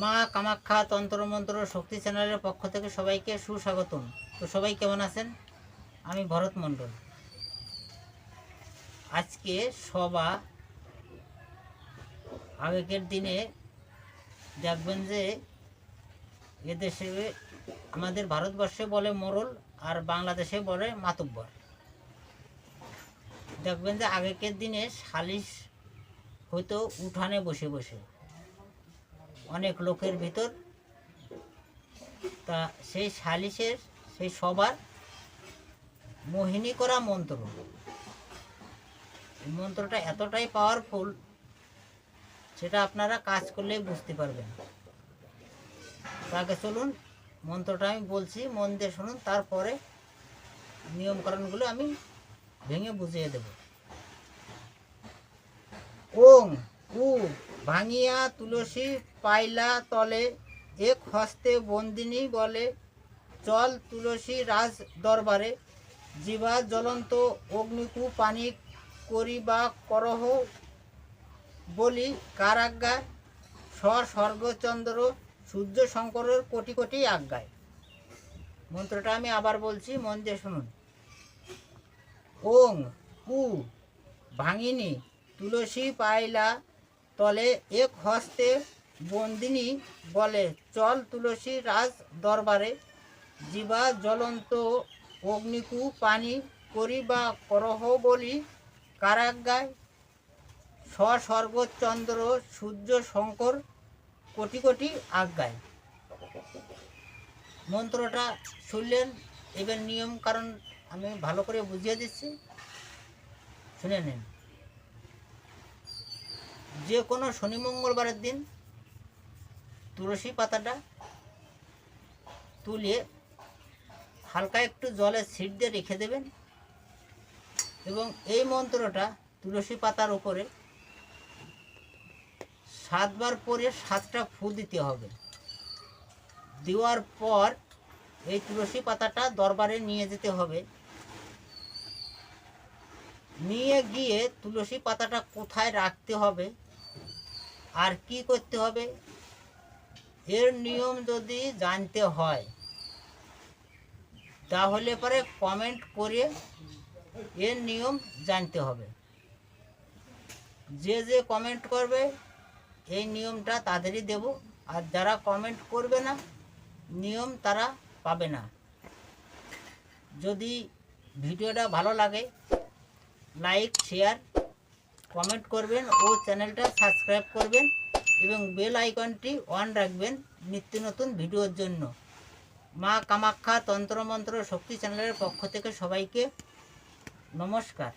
মা কামাখ্যা তন্ত্রমন্ত্র শক্তি চ্যানেলের পক্ষ থেকে সবাইকে সুস্বাগতম। তো সবাই কেমন আছেন? আমি ভরত মণ্ডল। আজকে সবা আগেকার দিনে দেখবেন যে এদেশে আমাদের ভারতবর্ষে বলে মোড়ল আর বাংলাদেশে বলে মাতব্বর। দেখবেন যে আগেকার দিনে সালিশ হয়তো উঠানে বসে বসে অনেক লোকের ভিতর। তা সেই সালিশের সেই সবার মোহিনী করা মন্ত্র, এই মন্ত্রটা এতটাই পাওয়ারফুল, সেটা আপনারা কাজ করলেই বুঝতে পারবেন। তাকে চলুন মন্ত্রটা আমি বলছি, মন দিয়ে শুনুন, তারপরে নিয়মকানুনগুলো আমি ভেঙে বুঝিয়ে দেব। ওং উ ভাঙিয়া তুলসী পাইলা তলে, এক হস্তে বন্দিনী বলে, চল তুলসী রাজ দরবারে, জীবা জ্বলন্ত অগ্নিকু পানি করিবা করহ বলি, কার আজ্ঞায়, স্বর্গচন্দ্র সূর্য শঙ্করের কোটি কোটি আজ্ঞায়। মন্ত্রটা আমি আবার বলছি, মন দিয়ে শুনুন। ওং উ ভাঙিনী তুলসী পাইলা তলে, এক হস্তে বন্দিনী বলে, চল তুলসী রাজ দরবারে, জীবা জ্বলন্ত অগ্নিকু পানি করিবা করহ বলি, কারাজ্ঞায়, স্বর্গচন্দ্র সূর্য শঙ্কর কোটি কোটি আজ্ঞায়। মন্ত্রটা শুনলেন, এবার নিয়ম কারণ আমি ভালো করে বুঝিয়ে দিচ্ছি, শুনে নিন। যে কোনো শনি মঙ্গলবারের দিন তুলসী পাতাটা তুলে হালকা একটু জলে ছিট দিয়ে রেখে দেবেন এবং এই মন্ত্রটা তুলসী পাতার উপরে 7 বার পরে 7টা ফু দিতে হবে। দেওয়ার পর এই তুলসী পাতাটা দরবারে নিয়ে যেতে হবে। নিয়ে গিয়ে তুলসী পাতাটা কোথায় রাখতে হবে আর কি করতে হবে, এর নিয়ম যদি জানতে হয় তাহলে পরে কমেন্ট করে এর নিয়ম জানতে হবে। যে যে কমেন্ট করবে এই নিয়মটা তাদেরই দেব, আর যারা কমেন্ট করবে না নিয়ম তারা পাবে না। যদি ভিডিওটা ভালো লাগে লাইক শেয়ার কমেন্ট করবেন ও চ্যানেলটা সাবস্ক্রাইব করবেন এবং বেল আইকনটি অন রাখবেন নিত্য নতুন ভিডিওর জন্য। মা কামাখ্যা তন্ত্রমন্ত্র শক্তি চ্যানেলের পক্ষ থেকে সবাইকে নমস্কার।